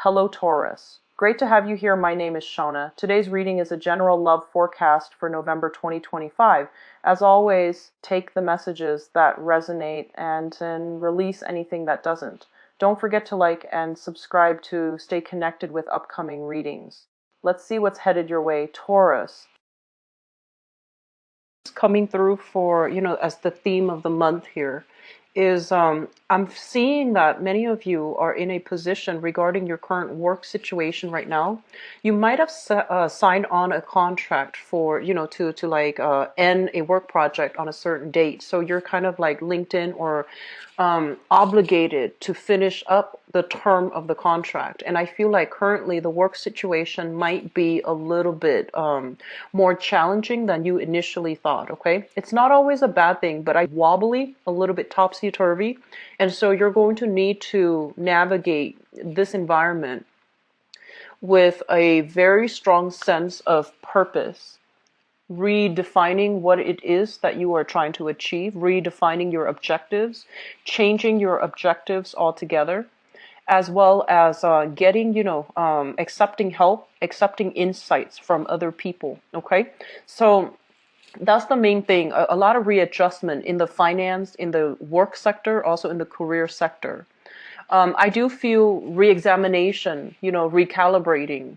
Hello, Taurus. Great to have you here. My name is Shona. Today's reading is a general love forecast for November 2025. As always, take the messages that resonate and release anything that doesn't. Don't forget to like and subscribe to stay connected with upcoming readings. Let's see what's headed your way, Taurus. Coming through for, as the theme of the month here is I'm seeing that many of you are in a position regarding your current work situation right now. You might have signed on a contract for, to end a work project on a certain date. So you're kind of like linked in or obligated to finish up the term of the contract. And I feel like currently the work situation might be a little bit more challenging than you initially thought, okay? It's not always a bad thing, but I wobbly, a little bit topsy-turvy. And so you're going to need to navigate this environment with a very strong sense of purpose, redefining what it is that you are trying to achieve, redefining your objectives, changing your objectives altogether, as well as getting, accepting help, accepting insights from other people. Okay, so that's the main thing. A lot of readjustment in the finance, in the work sector, also in the career sector. I do feel re-examination, recalibrating,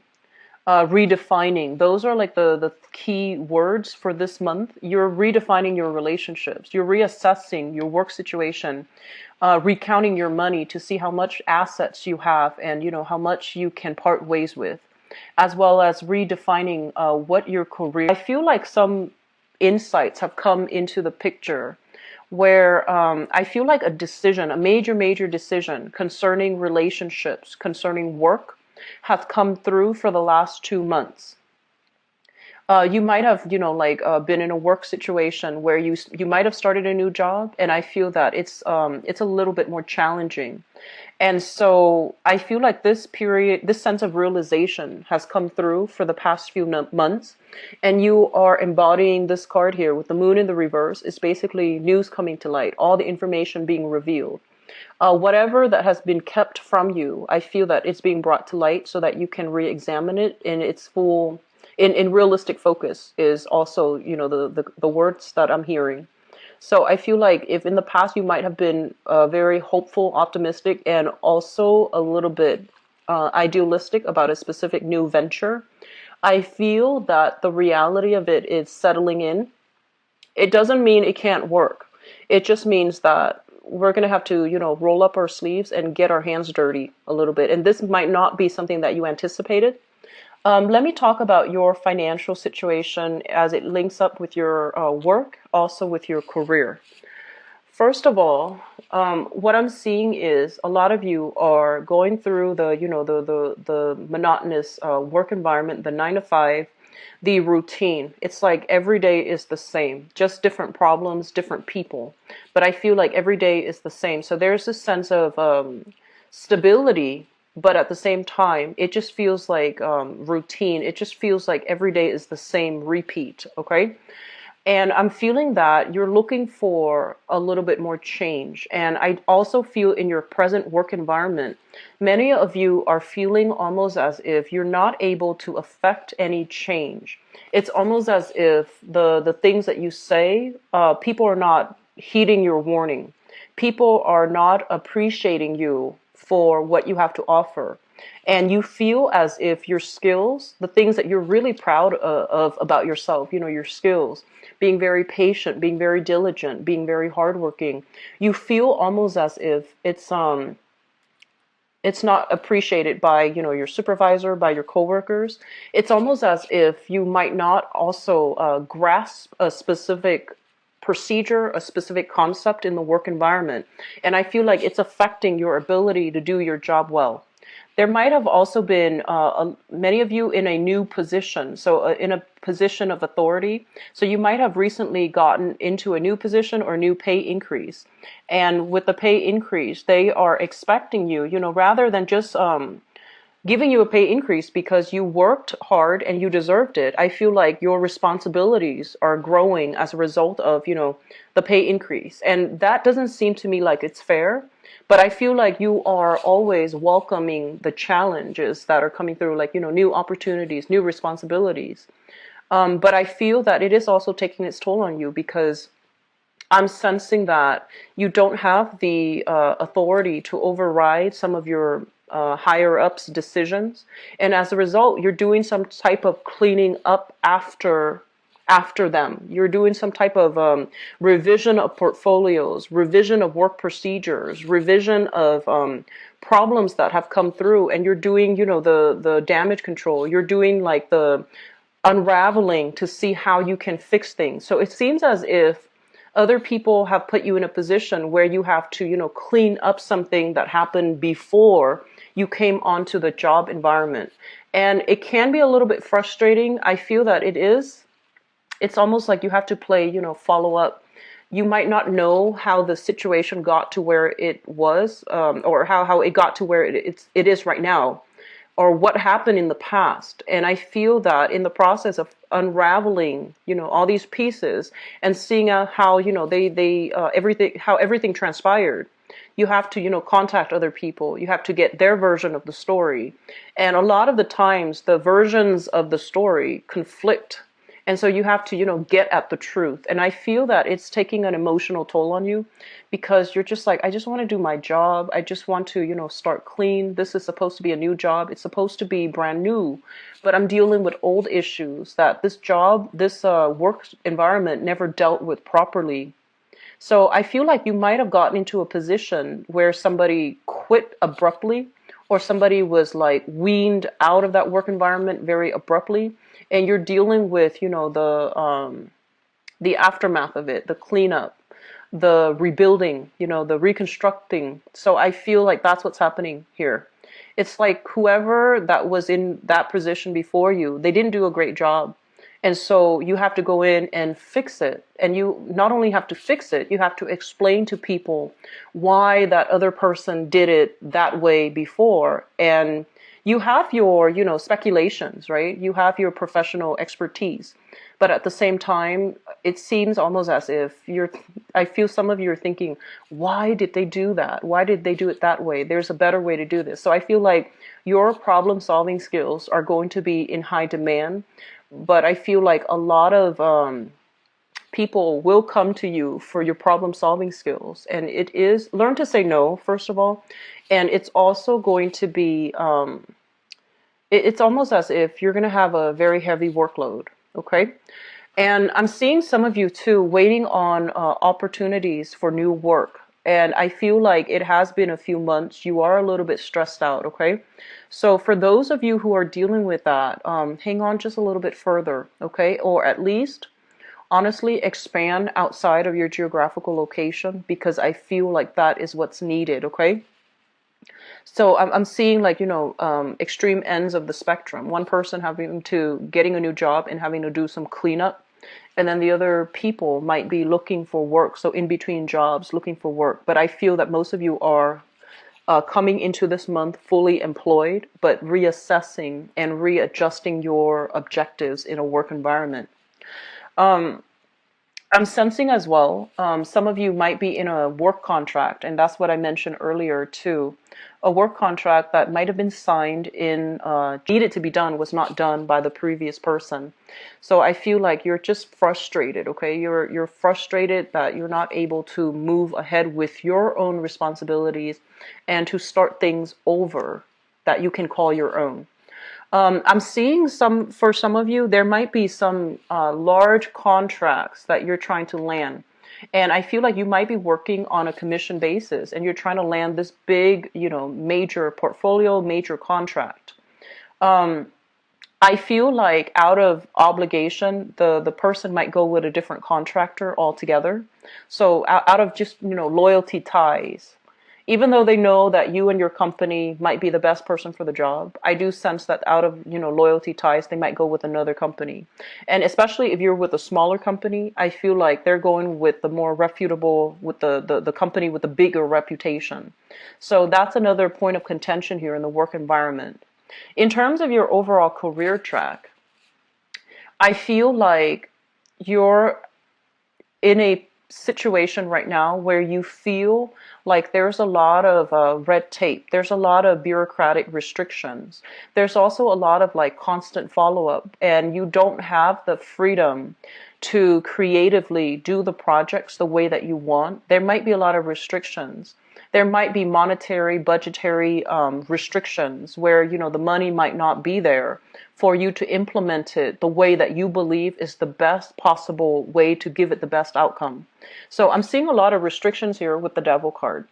redefining. Those are like the key words for this month. You're redefining your relationships. You're reassessing your work situation, recounting your money to see how much assets you have and, how much you can part ways with, as well as redefining what your career. I feel like some insights have come into the picture where I feel like a decision, a major decision concerning relationships, concerning work, has come through for the last 2 months. You might have, been in a work situation where you might have started a new job, and I feel that it's a little bit more challenging. And so I feel like this period, this sense of realization has come through for the past few months, and you are embodying this card here with the moon in the reverse. It's basically news coming to light, all the information being revealed. Whatever that has been kept from you, I feel that it's being brought to light so that you can re-examine it in its full, in realistic focus is also, the words that I'm hearing. So I feel like if in the past you might have been very hopeful, optimistic, and also a little bit idealistic about a specific new venture, I feel that the reality of it is settling in. It doesn't mean it can't work. It just means that we're going to have to, roll up our sleeves and get our hands dirty a little bit. And this might not be something that you anticipated. Let me talk about your financial situation as it links up with your work, also with your career. First of all, what I'm seeing is a lot of you are going through the monotonous work environment, the 9 to 5, the routine. It's like every day is the same, just different problems, different people. But I feel like every day is the same. So there's this sense of stability, but at the same time, it just feels like routine. It just feels like every day is the same repeat, okay? And I'm feeling that you're looking for a little bit more change. And I also feel in your present work environment, many of you are feeling almost as if you're not able to affect any change. It's almost as if the things that you say, people are not heeding your warning. People are not appreciating you for what you have to offer. And you feel as if your skills, the things that you're really proud of about yourself, your skills, being very patient, being very diligent, being very hardworking, you feel almost as if it's not appreciated by, your supervisor, by your coworkers. It's almost as if you might not also grasp a specific procedure, a specific concept in the work environment. And I feel like it's affecting your ability to do your job well. There might have also been many of you in a new position, so in a position of authority. So you might have recently gotten into a new position or new pay increase. And with the pay increase, they are expecting you, rather than just giving you a pay increase because you worked hard and you deserved it. I feel like your responsibilities are growing as a result of, the pay increase. And that doesn't seem to me like it's fair, but I feel like you are always welcoming the challenges that are coming through, like, new opportunities, new responsibilities. But I feel that it is also taking its toll on you because I'm sensing that you don't have the authority to override some of your higher ups' decisions, and as a result, you're doing some type of cleaning up after them. You're doing some type of revision of portfolios, revision of work procedures, revision of problems that have come through, and you're doing, the damage control. You're doing like the unraveling to see how you can fix things. So it seems as if other people have put you in a position where you have to, clean up something that happened before you came onto the job environment. And it can be a little bit frustrating. I feel that it is. It's almost like you have to play, follow up. You might not know how the situation got to where it was, or how it got to where it is right now, or what happened in the past. And I feel that in the process of unraveling, all these pieces and seeing how, they everything transpired, you have to, contact other people. You have to get their version of the story. And a lot of the times the versions of the story conflict. And so you have to, get at the truth. And I feel that it's taking an emotional toll on you because you're just like, I just want to do my job. I just want to, start clean. This is supposed to be a new job. It's supposed to be brand new. But I'm dealing with old issues that this work environment never dealt with properly. So I feel like you might have gotten into a position where somebody quit abruptly, or somebody was like weaned out of that work environment very abruptly, and you're dealing with, the aftermath of it, the cleanup, the rebuilding, the reconstructing. So I feel like that's what's happening here. It's like whoever that was in that position before you, they didn't do a great job. And so you have to go in and fix it. And you not only have to fix it, you have to explain to people why that other person did it that way before. And you have your, speculations, right? You have your professional expertise. But at the same time, it seems almost as if I feel some of you are thinking, why did they do that? Why did they do it that way? There's a better way to do this. So I feel like your problem solving skills are going to be in high demand. But I feel like a lot of people will come to you for your problem solving skills. And it is learn to say no, first of all. And it's also going to be, it's almost as if you're going to have a very heavy workload. Okay. And I'm seeing some of you too waiting on opportunities for new work. And I feel like it has been a few months. You are a little bit stressed out. Okay. So for those of you who are dealing with that, hang on just a little bit further. Okay. Or at least honestly expand outside of your geographical location, because I feel like that is what's needed. Okay. So I'm seeing like, extreme ends of the spectrum. One person getting a new job and having to do some cleanup. And then the other people might be looking for work. So in between jobs, looking for work. But I feel that most of you are coming into this month fully employed, but reassessing and readjusting your objectives in a work environment. I'm sensing as well, some of you might be in a work contract, and that's what I mentioned earlier too. A work contract that might have been signed needed to be done, was not done by the previous person. So I feel like you're just frustrated, okay? You're frustrated that you're not able to move ahead with your own responsibilities and to start things over that you can call your own. I'm seeing for some of you, there might be some large contracts that you're trying to land. And I feel like you might be working on a commission basis and you're trying to land this big, major portfolio, major contract. I feel like out of obligation, the person might go with a different contractor altogether. So out of just, loyalty ties. Even though they know that you and your company might be the best person for the job, I do sense that out of, loyalty ties, they might go with another company. And especially if you're with a smaller company, I feel like they're going with the more reputable, with the company with the bigger reputation. So that's another point of contention here in the work environment. In terms of your overall career track, I feel like you're in a situation right now where you feel like there's a lot of red tape. There's a lot of bureaucratic restrictions. There's also a lot of like constant follow-up, and you don't have the freedom to creatively do the projects the way that you want. There might be a lot of restrictions. There might be monetary, budgetary restrictions where, you know, the money might not be there for you to implement it the way that you believe is the best possible way to give it the best outcome. So I'm seeing a lot of restrictions here with the Devil card.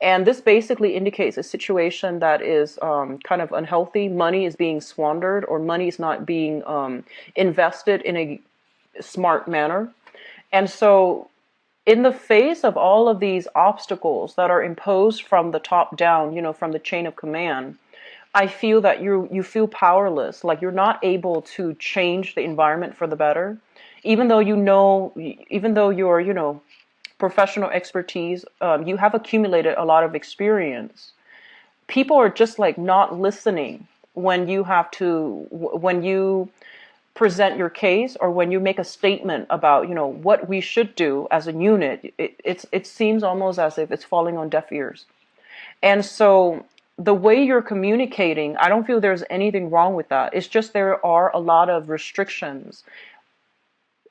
And this basically indicates a situation that is kind of unhealthy. Money is being squandered, or money is not being invested in a smart manner. And so in the face of all of these obstacles that are imposed from the top down, you know, from the chain of command, I feel that you feel powerless, like you're not able to change the environment for the better, even though you know, even though you're, you know, professional expertise, you have accumulated a lot of experience. People are just like not listening when you have to, when you present your case, or when you make a statement about, you know, what we should do as a unit. It seems almost as if it's falling on deaf ears. And so the way you're communicating, I don't feel there's anything wrong with that. It's just there are a lot of restrictions.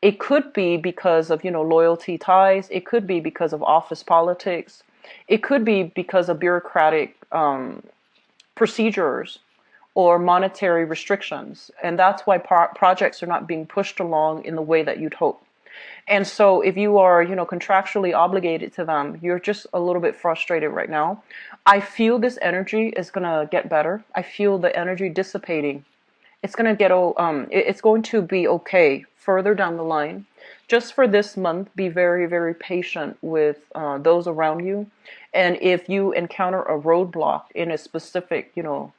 It could be because of, you know, loyalty ties. It could be because of office politics. It could be because of bureaucratic procedures or monetary restrictions. And that's why projects are not being pushed along in the way that you'd hope. And so if you are, you know, contractually obligated to them, you're just a little bit frustrated right now. I feel this energy is going to get better. I feel the energy dissipating. It's going to get, it's going to be okay further down the line. Just for this month, be very, very patient with those around you. And if you encounter a roadblock in a specific, you know,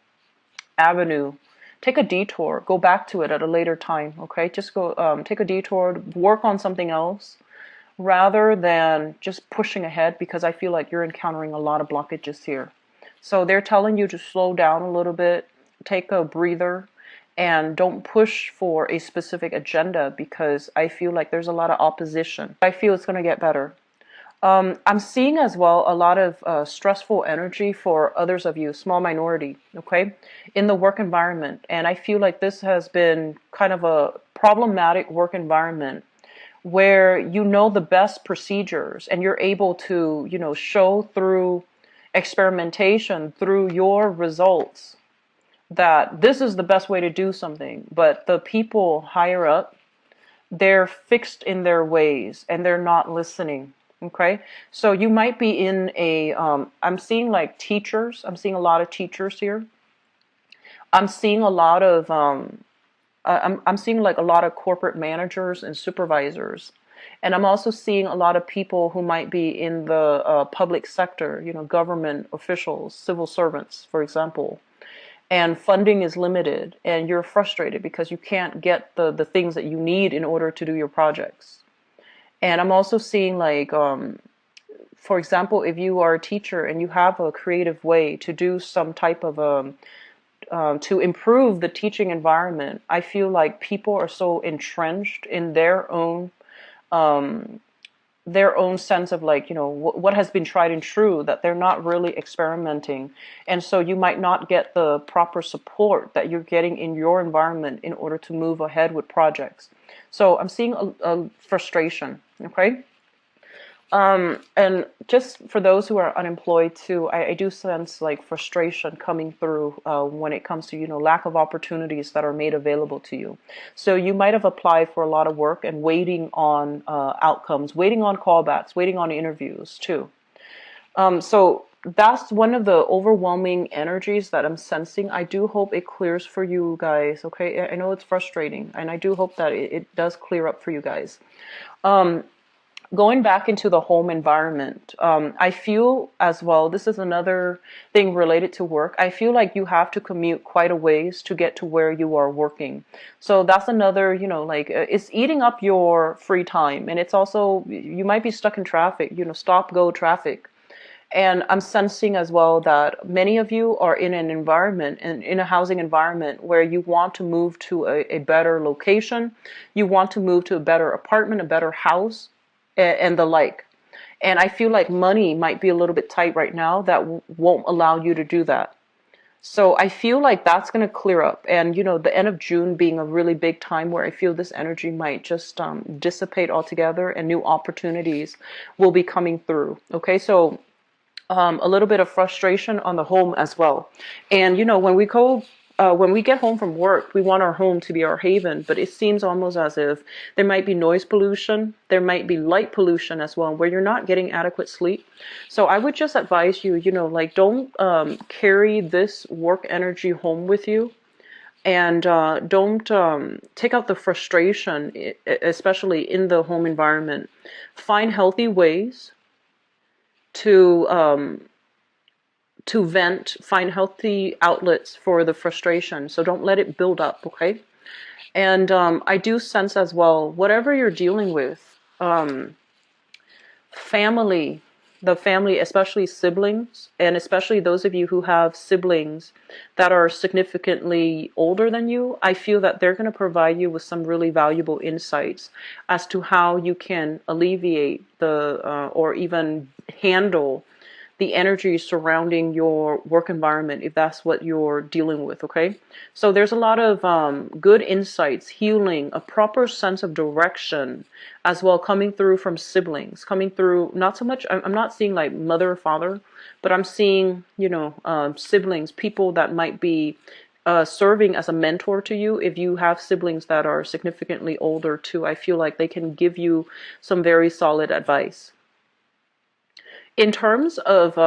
avenue, take a detour, go back to it at a later time. Okay, just go take a detour, work on something else rather than just pushing ahead, because I feel like you're encountering a lot of blockages here. So they're telling you to slow down a little bit, take a breather, and don't push for a specific agenda, because I feel like there's a lot of opposition. I feel it's going to get better. I'm seeing as well a lot of stressful energy for others of you, small minority, okay, in the work environment. And I feel like this has been kind of a problematic work environment where you know the best procedures and you're able to, you know, show through experimentation, through your results, that this is the best way to do something. But the people higher up, they're fixed in their ways and they're not listening. Okay, so you might be in a, I'm seeing like teachers. I'm seeing a lot of teachers here. I'm seeing a lot of, I'm seeing like a lot of corporate managers and supervisors. And I'm also seeing a lot of people who might be in the public sector, you know, government officials, civil servants, for example. And funding is limited and you're frustrated because you can't get the things that you need in order to do your projects. And I'm also seeing like, for example, if you are a teacher and you have a creative way to do some type of, to improve the teaching environment, I feel like people are so entrenched in their own sense of like, you know, what has been tried and true, that they're not really experimenting. And so you might not get the proper support that you're getting in your environment in order to move ahead with projects. So I'm seeing a frustration, okay? And just for those who are unemployed too, I do sense like frustration coming through when it comes to, you know, lack of opportunities that are made available to you. So you might have applied for a lot of work and waiting on outcomes, waiting on callbacks, waiting on interviews too. So that's one of the overwhelming energies that I'm sensing. I do hope it clears for you guys, okay? I know it's frustrating, and I do hope that it does clear up for you guys. Going back into the home environment, I feel as well, this is another thing related to work. I feel like you have to commute quite a ways to get to where you are working. So that's another, you know, like it's eating up your free time. And it's also, you might be stuck in traffic, you know, stop, go traffic. And I'm sensing as well that many of you are in an environment and in a housing environment where you want to move to a better location. You want to move to a better apartment, a better house, and the like. And I feel like money might be a little bit tight right now that won't allow you to do that. So I feel like that's going to clear up. And, the end of June being a really big time where I feel this energy might just dissipate altogether and new opportunities will be coming through. Okay, so a little bit of frustration on the home as well. And when we get home from work, we want our home to be our haven, but it seems almost as if there might be noise pollution, there might be light pollution as well, where you're not getting adequate sleep. So I would just advise you, like don't carry this work energy home with you. And don't take out the frustration, especially in the home environment. Find healthy ways to vent, find healthy outlets for the frustration. So don't let it build up, okay? And I do sense as well, whatever you're dealing with, family, the family, especially siblings, and especially those of you who have siblings that are significantly older than you, I feel that they're going to provide you with some really valuable insights as to how you can alleviate or even handle the energy surrounding your work environment if that's what you're dealing with, okay? So there's a lot of good insights, healing, a proper sense of direction as well coming through from siblings, coming through, not so much, I'm not seeing like mother or father, but I'm seeing, siblings, people that might be serving as a mentor to you. If you have siblings that are significantly older too, I feel like they can give you some very solid advice. In terms of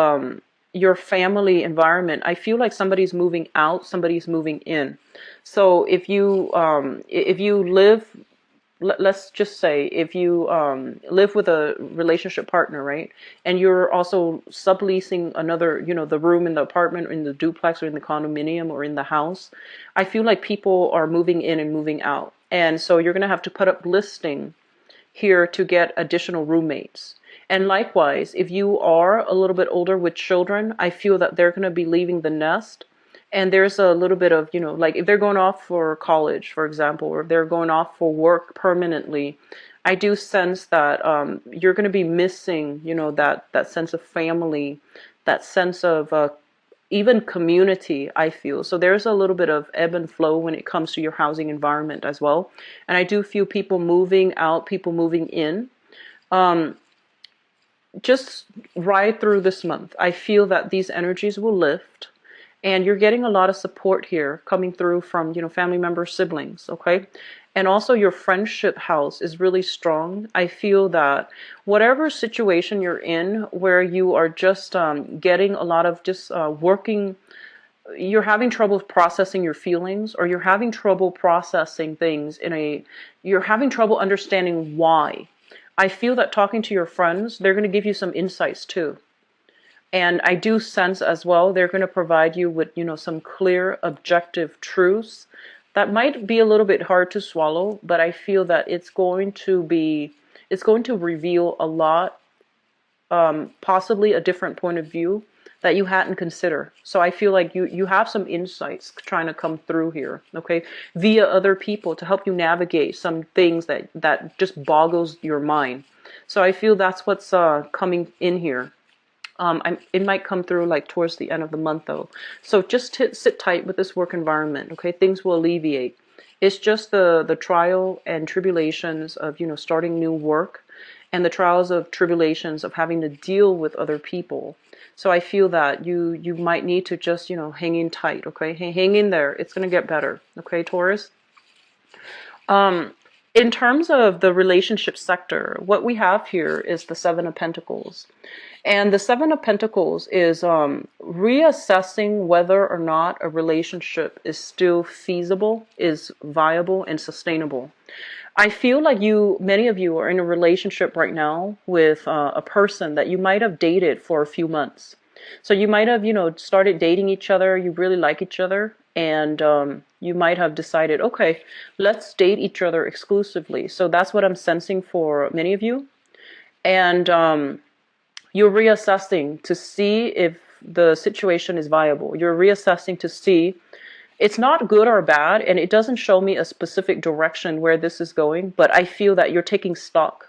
your family environment, I feel like somebody's moving out, somebody's moving in. So if you live, let's just say if you live with a relationship partner, right, and you're also subleasing another, the room in the apartment or in the duplex or in the condominium or in the house, I feel like people are moving in and moving out. And so you're going to have to put up listing here to get additional roommates. And likewise, if you are a little bit older with children, I feel that they're going to be leaving the nest. And there's a little bit of, like if they're going off for college, for example, or if they're going off for work permanently, I do sense that you're going to be missing, that sense of family, that sense of even community, I feel. So there's a little bit of ebb and flow when it comes to your housing environment as well. And I do feel people moving out, people moving in. Just ride through this month. I feel that these energies will lift, and you're getting a lot of support here coming through from, family members, siblings, okay? And also your friendship house is really strong. I feel that whatever situation you're in where you are just getting a lot of just working, you're having trouble processing your feelings, or you're having trouble processing things you're having trouble understanding why. I feel that talking to your friends, they're going to give you some insights too. And I do sense as well, they're going to provide you with, some clear, objective truths that might be a little bit hard to swallow, but I feel that it's going to reveal a lot, possibly a different point of view that you hadn't considered. So I feel like you have some insights trying to come through here, okay, via other people to help you navigate some things that just boggles your mind. So I feel that's what's coming in here. It might come through like towards the end of the month though. So just sit tight with this work environment, okay? Things will alleviate. It's just the trial and tribulations of, starting new work, and the trials of tribulations of having to deal with other people. So I feel that you might need to just, hang in tight, okay? Hang in there. It's going to get better, okay, Taurus? In terms of the relationship sector, what we have here is the Seven of Pentacles. And the Seven of Pentacles is reassessing whether or not a relationship is still feasible, is viable, and sustainable. I feel like many of you are in a relationship right now with a person that you might have dated for a few months. So you might have, started dating each other, you really like each other, and you might have decided, okay, let's date each other exclusively. So that's what I'm sensing for many of you. And You're reassessing to see if the situation is viable. You're reassessing to see it's not good or bad, and it doesn't show me a specific direction where this is going, but I feel that you're taking stock.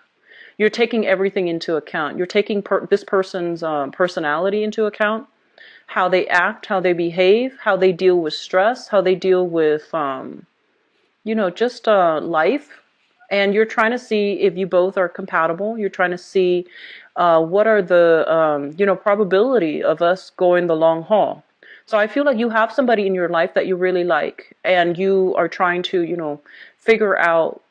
You're taking everything into account. You're taking this person's personality into account, how they act, how they behave, how they deal with stress, how they deal with, just life. And you're trying to see if you both are compatible. You're trying to see what are the, probability of us going the long haul. So I feel like you have somebody in your life that you really like, and you are trying to, figure out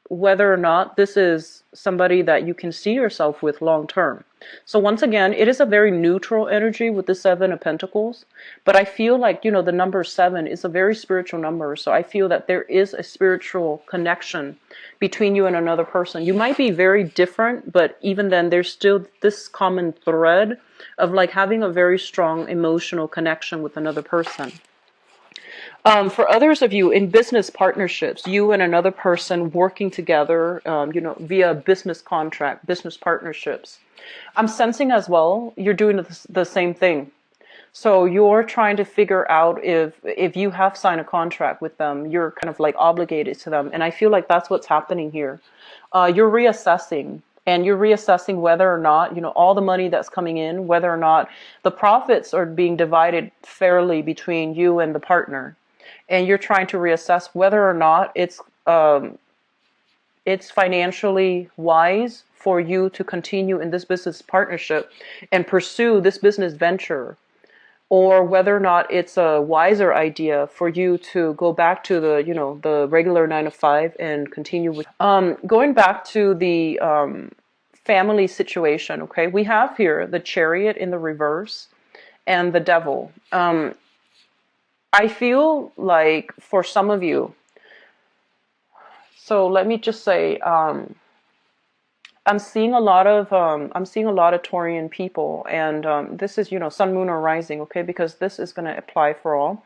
whether or not this is somebody that you can see yourself with long term. So once again, it is a very neutral energy with the Seven of Pentacles, but I feel like, the number 7 is a very spiritual number. So I feel that there is a spiritual connection between you and another person. You might be very different, but even then there's still this common thread of like having a very strong emotional connection with another person. For others of you in business partnerships, you and another person working together, via business contract, business partnerships, I'm sensing as well you're doing the same thing. So you're trying to figure out if you have signed a contract with them, you're kind of like obligated to them. And I feel like that's what's happening here. You're reassessing. And you're reassessing whether or not, all the money that's coming in, whether or not the profits are being divided fairly between you and the partner. And you're trying to reassess whether or not it's financially wise for you to continue in this business partnership and pursue this business venture, or whether or not it's a wiser idea for you to go back to the regular 9 to 5 and continue with. Going back to the family situation, okay, we have here the Chariot in the reverse and the Devil. I feel like for some of you, so let me just say, I'm seeing a lot of Taurian people, and this is Sun, Moon, or Rising, okay, because this is going to apply for all.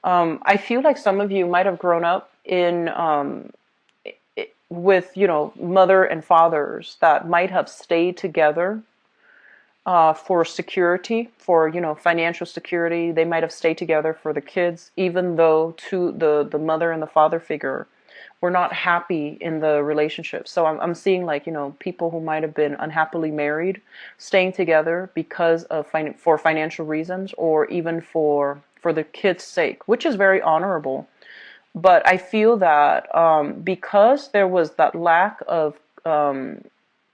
I feel like some of you might have grown up with mother and fathers that might have stayed together for security, for financial security. They might have stayed together for the kids, even though the mother and the father figure were not happy in the relationship. So I'm seeing like people who might have been unhappily married staying together because of for financial reasons, or even for the kids' sake, which is very honorable. But I feel that because there was that lack of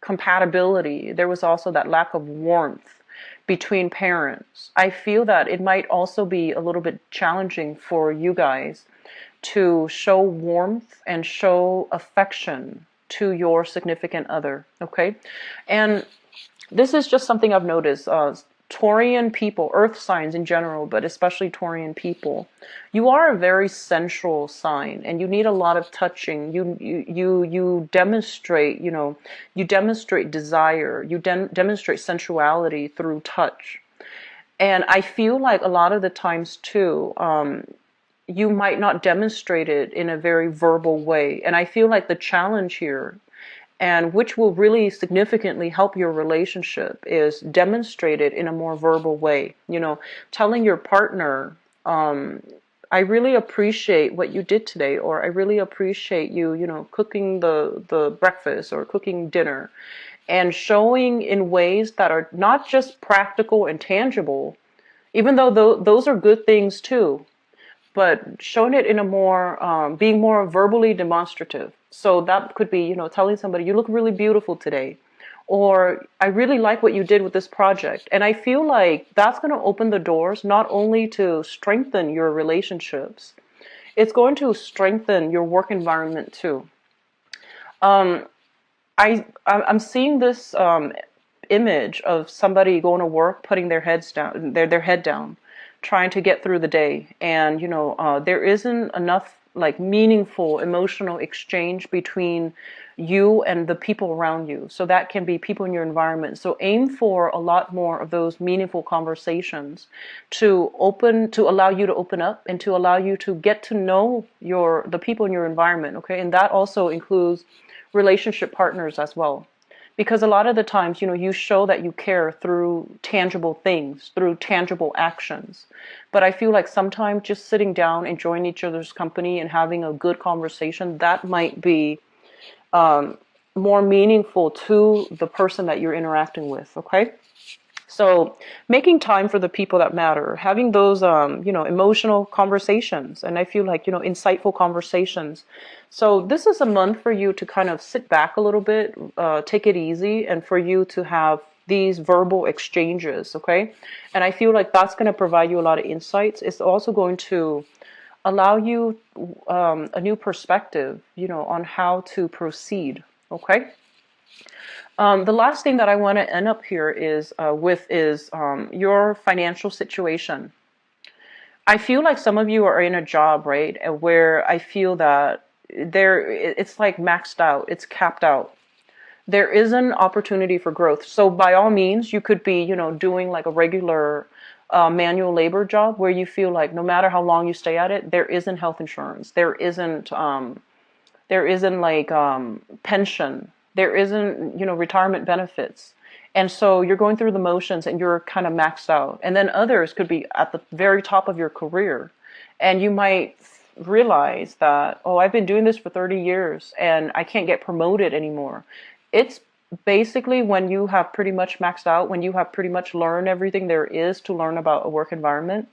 compatibility, there was also that lack of warmth between parents. I feel that it might also be a little bit challenging for you guys to show warmth and show affection to your significant other, okay? And this is just something I've noticed. Taurian people, earth signs in general, but especially Taurian people, you are a very sensual sign, and you need a lot of touching. You demonstrate, you demonstrate desire, you demonstrate sensuality through touch. And I feel like a lot of the times too, you might not demonstrate it in a very verbal way. And I feel like the challenge here, and which will really significantly help your relationship, is demonstrated in a more verbal way. Telling your partner, I really appreciate what you did today, or I really appreciate you, cooking the breakfast or cooking dinner, and showing in ways that are not just practical and tangible, even though those are good things too, but showing it in a more, being more verbally demonstrative. So that could be, telling somebody, you look really beautiful today, or I really like what you did with this project. And I feel like that's going to open the doors not only to strengthen your relationships, it's going to strengthen your work environment too. I'm seeing this image of somebody going to work, putting their heads down, their head down, trying to get through the day, and there isn't enough like meaningful emotional exchange between you and the people around you. So that can be people in your environment. So aim for a lot more of those meaningful conversations to allow you to open up, and to allow you to get to know the people in your environment, okay? And that also includes relationship partners as well. because a lot of the times, you show that you care through tangible things, through tangible actions. But I feel like sometimes just sitting down, enjoying each other's company and having a good conversation, that might be more meaningful to the person that you're interacting with, okay? So making time for the people that matter, having those, emotional conversations, and I feel like, insightful conversations. So this is a month for you to kind of sit back a little bit, take it easy, and for you to have these verbal exchanges, okay? And I feel like that's going to provide you a lot of insights. It's also going to allow you a new perspective, on how to proceed, okay? The last thing that I want to end up here is your financial situation. I feel like some of you are in a job, right, where I feel that it's like maxed out, it's capped out. There is an opportunity for growth. So by all means, you could be, doing like a regular manual labor job where you feel like no matter how long you stay at it, there isn't health insurance, there isn't like pension, there isn't retirement benefits, and so you're going through the motions and you're kind of maxed out. And then others could be at the very top of your career, and you might realize that, oh, I've been doing this for 30 years and I can't get promoted anymore. It's basically when you have pretty much maxed out, when you have pretty much learned everything there is to learn about a work environment,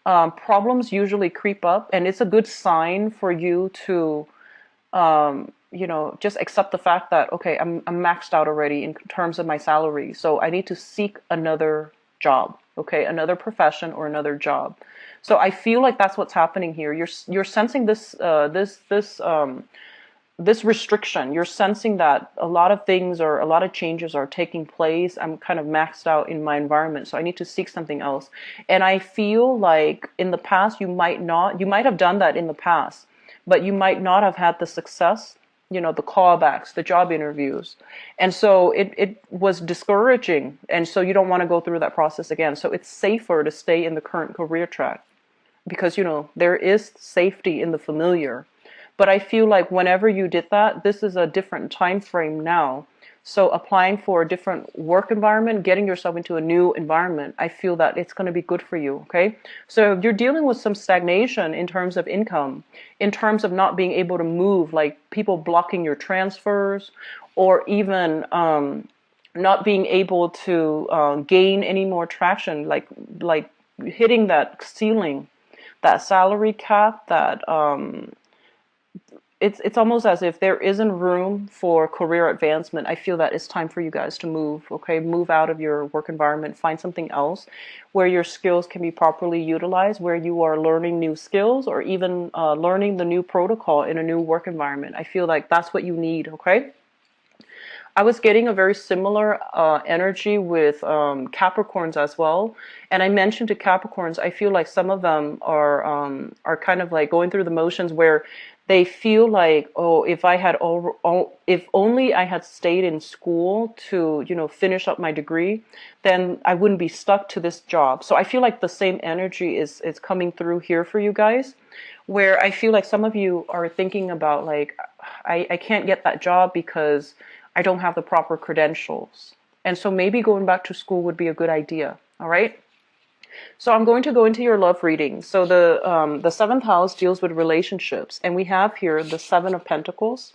problems usually creep up, and it's a good sign for you to just accept the fact that, okay, I'm maxed out already in terms of my salary. So I need to seek another job, okay, another profession or another job. So I feel like that's what's happening here. You're sensing this restriction. You're sensing that a lot of things or a lot of changes are taking place. I'm kind of maxed out in my environment, so I need to seek something else. And I feel like in the past you might have done that in the past, but you might not have had the success, the callbacks, the job interviews. And so it was discouraging. And so you don't want to go through that process again. So it's safer to stay in the current career track because, there is safety in the familiar. But I feel like whenever you did that, this is a different time frame now. So applying for a different work environment, getting yourself into a new environment, I feel that it's going to be good for you, okay? So if you're dealing with some stagnation in terms of income, in terms of not being able to move, like people blocking your transfers, or even not being able to gain any more traction, like hitting that ceiling, that salary cap, that it's almost as if there isn't room for career advancement. I feel that it's time for you guys to move, okay? Move out of your work environment, find something else where your skills can be properly utilized, where you are learning new skills or even learning the new protocol in a new work environment. I feel like that's what you need, okay? I was getting a very similar energy with Capricorns as well. And I mentioned to Capricorns, I feel like some of them are kind of like going through the motions where they feel like, oh, if only I had stayed in school to, finish up my degree, then I wouldn't be stuck to this job. So I feel like the same energy is coming through here for you guys, where I feel like some of you are thinking about like, I can't get that job because I don't have the proper credentials. And so maybe going back to school would be a good idea. All right. So I'm going to go into your love reading. So the seventh house deals with relationships, and we have here the Seven of Pentacles.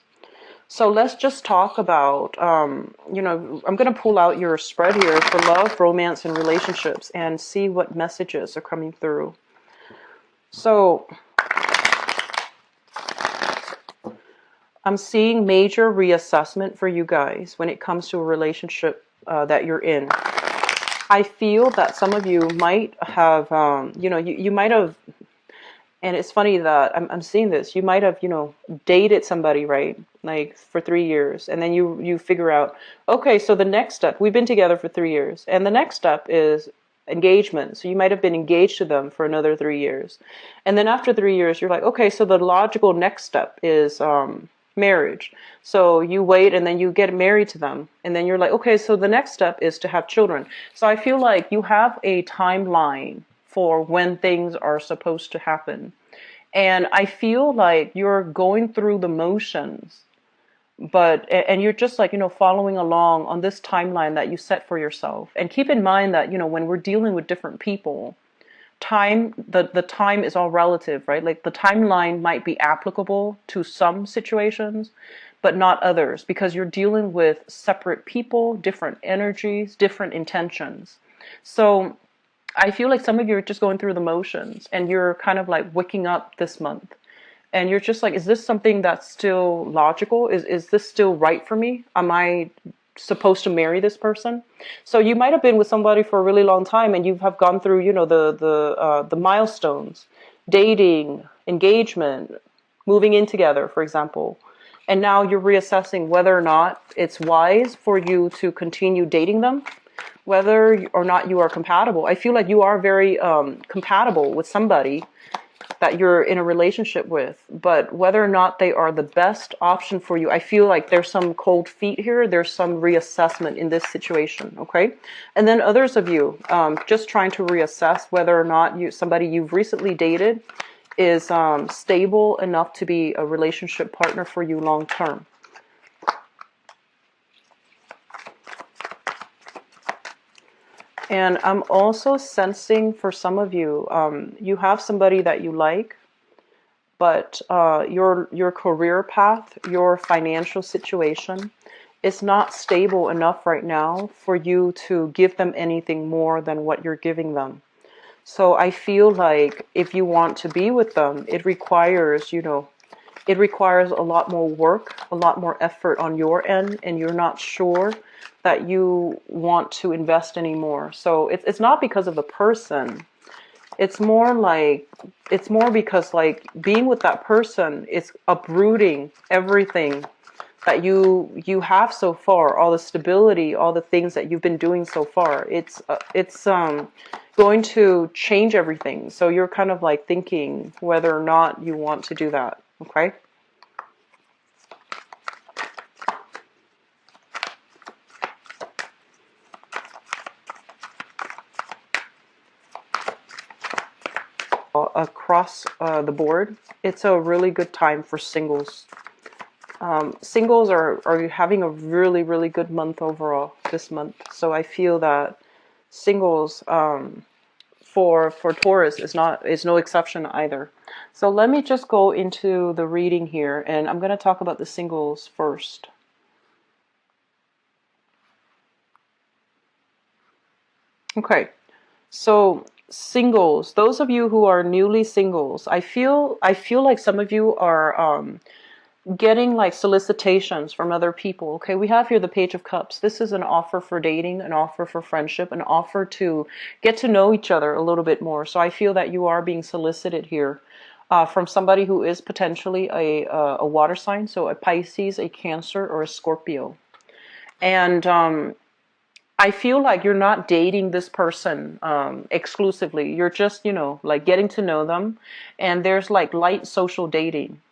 So let's just talk about, I'm going to pull out your spread here for love, romance, and relationships and see what messages are coming through. So I'm seeing major reassessment for you guys when it comes to a relationship that you're in. I feel that some of you might have, you might have, and it's funny that I'm seeing this, you might have, dated somebody, right? Like for 3 years. And then you figure out, okay, so the next step, we've been together for 3 years. And the next step is engagement. So you might have been engaged to them for another 3 years. And then after 3 years, you're like, okay, so the logical next step is marriage. So you wait and then you get married to them. And then you're like, okay, so the next step is to have children. So I feel like you have a timeline for when things are supposed to happen. And I feel like you're going through the motions But and you're just like, following along on this timeline that you set for yourself. And keep in mind that, when we're dealing with different people, the time is all relative, right? Like the timeline might be applicable to some situations, but not others, because you're dealing with separate people, different energies, different intentions. So I feel like some of you are just going through the motions and you're kind of like waking up this month. And you're just like, is this something that's still logical? Is this still right for me? Am I supposed to marry this person? So you might have been with somebody for a really long time and you have gone through, the milestones, dating, engagement, moving in together, for example. And now you're reassessing whether or not it's wise for you to continue dating them, whether or not you are compatible. I feel like you are very compatible with somebody that you're in a relationship with, but whether or not they are the best option for you, I feel like there's some cold feet here. There's some reassessment in this situation, okay? And then others of you, just trying to reassess whether or not somebody you've recently dated is stable enough to be a relationship partner for you long term. And I'm also sensing for some of you, you have somebody that you like, but your career path, your financial situation is not stable enough right now for you to give them anything more than what you're giving them. So I feel like if you want to be with them, it requires, it requires a lot more work, a lot more effort on your end, and you're not sure that you want to invest anymore. So it's not because of the person. It's more because like being with that person is uprooting everything that you have so far, all the stability, all the things that you've been doing so far. It's going to change everything. So you're kind of like thinking whether or not you want to do that. Okay. Across the board, it's a really good time for singles. Singles are having a really, really good month overall this month. So I feel that singles for Taurus is no exception either. So let me just go into the reading here, and I'm going to talk about the singles first. Okay, so singles, those of you who are newly singles, I feel like some of you are getting like solicitations from other people. Okay, we have here the Page of Cups. This is an offer for dating, an offer for friendship, an offer to get to know each other a little bit more. So I feel that you are being solicited here from somebody who is potentially a water sign, so a Pisces, a Cancer, or a Scorpio. And I feel like you're not dating this person exclusively. You're just, like getting to know them. And there's like light social dating.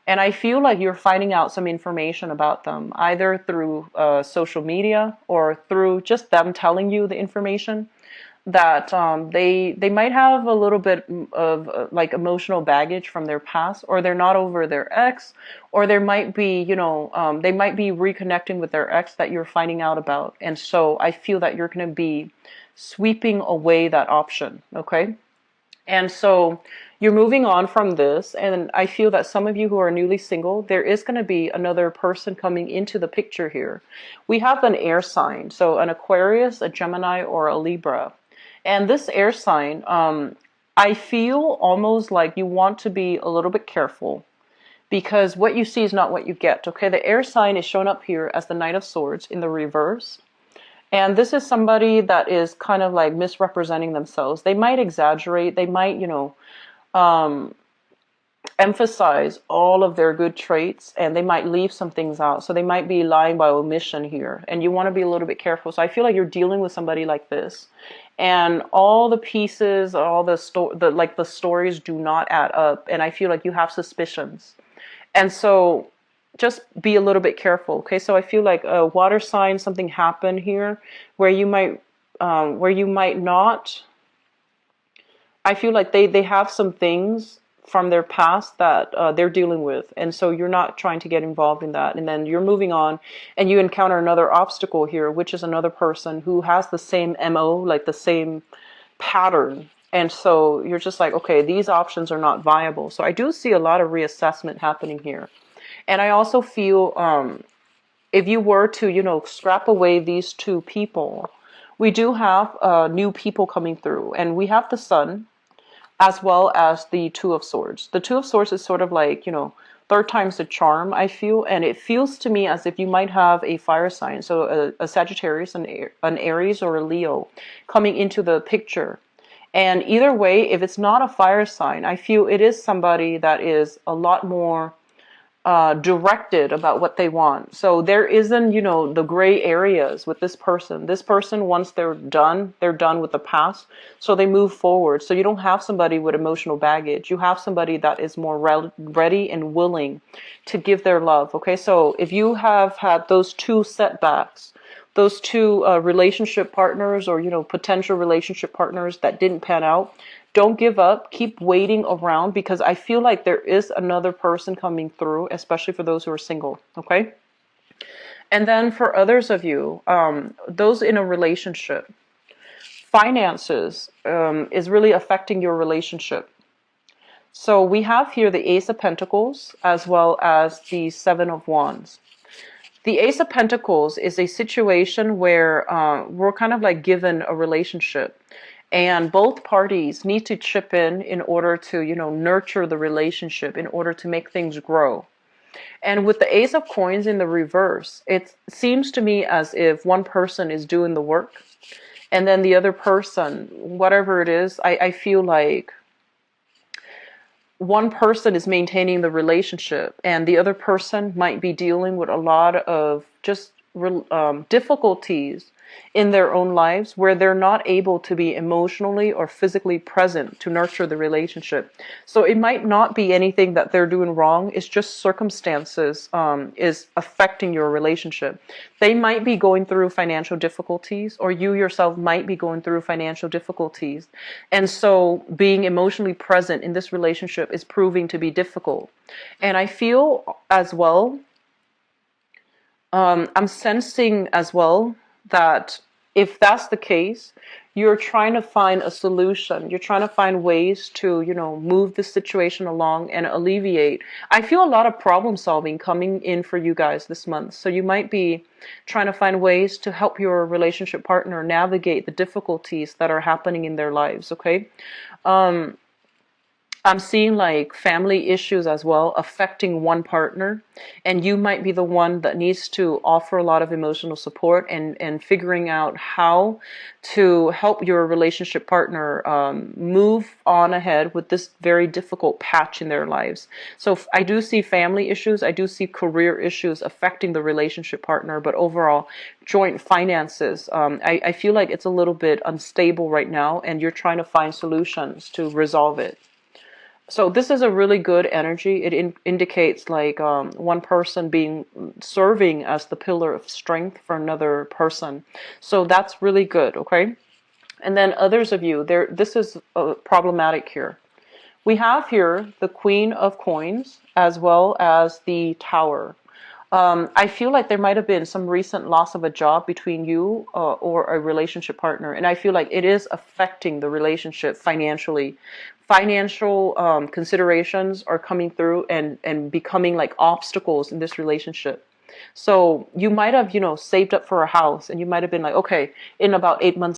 And I feel like you're finding out some information about them, either through social media or through just them telling you the information that they might have a little bit of like emotional baggage from their past, or they're not over their ex, or there might be, they might be reconnecting with their ex that you're finding out about. And so I feel that you're going to be sweeping away that option, okay? And so you're moving on from this, and I feel that some of you who are newly single, there is going to be another person coming into the picture here. We have an air sign, so an Aquarius, a Gemini, or a Libra. And this air sign, I feel almost like you want to be a little bit careful because what you see is not what you get, okay? The air sign is shown up here as the Knight of Swords in the reverse. And this is somebody that is kind of like misrepresenting themselves. They might exaggerate. They might, emphasize all of their good traits, and they might leave some things out. So they might be lying by omission here. And you want to be a little bit careful. So I feel like you're dealing with somebody like this. And all the pieces, all the stories do not add up. And I feel like you have suspicions. And so just be a little bit careful, okay? So I feel like a water sign, something happened here where you might not. I feel like they have some things from their past that they're dealing with. And so you're not trying to get involved in that. And then you're moving on and you encounter another obstacle here, which is another person who has the same MO, like the same pattern. And so you're just like, okay, these options are not viable. So I do see a lot of reassessment happening here. And I also feel if you were to, scrap away these two people, we do have new people coming through. And we have the sun as well as the Two of Swords. The Two of Swords is sort of like, third time's the charm, I feel. And it feels to me as if you might have a fire sign, so a Sagittarius, an Aries, or a Leo coming into the picture. And either way, if it's not a fire sign, I feel it is somebody that is a lot more directed about what they want. So there isn't, the gray areas with this person. This person, once they're done with the past. So they move forward. So you don't have somebody with emotional baggage. You have somebody that is more ready and willing to give their love. Okay, so if you have had those two setbacks, those two relationship partners or, potential relationship partners that didn't pan out, don't give up. Keep waiting around because I feel like there is another person coming through, especially for those who are single. Okay. And then for others of you, those in a relationship, finances is really affecting your relationship. So we have here the Ace of Pentacles as well as the Seven of Wands. The Ace of Pentacles is a situation where we're kind of like given a relationship. And both parties need to chip in order to, nurture the relationship, in order to make things grow. And with the Ace of Coins in the reverse, it seems to me as if one person is doing the work and then the other person, whatever it is, I feel like one person is maintaining the relationship and the other person might be dealing with a lot of just difficulties in their own lives where they're not able to be emotionally or physically present to nurture the relationship. So it might not be anything that they're doing wrong. It's just circumstances is affecting your relationship. They might be going through financial difficulties, or you yourself might be going through financial difficulties. And so being emotionally present in this relationship is proving to be difficult. And I feel as well, I'm sensing as well that if that's the case, you're trying to find a solution. You're trying to find ways to, move this situation along and alleviate. I feel a lot of problem solving coming in for you guys this month. So you might be trying to find ways to help your relationship partner navigate the difficulties that are happening in their lives, okay? I'm seeing like family issues as well affecting one partner, and you might be the one that needs to offer a lot of emotional support and figuring out how to help your relationship partner move on ahead with this very difficult patch in their lives. So I do see family issues, I do see career issues affecting the relationship partner, but overall joint finances, I feel like it's a little bit unstable right now and you're trying to find solutions to resolve it. So this is a really good energy. It indicates like one person serving as the pillar of strength for another person. So that's really good, okay? And then others of you, this is problematic here. We have here the Queen of Coins as well as the Tower. I feel like there might have been some recent loss of a job between you or a relationship partner, and I feel like it is affecting the relationship financially. Financial considerations are coming through and becoming like obstacles in this relationship. So you might have, saved up for a house, and you might have been like, okay, in about 8 months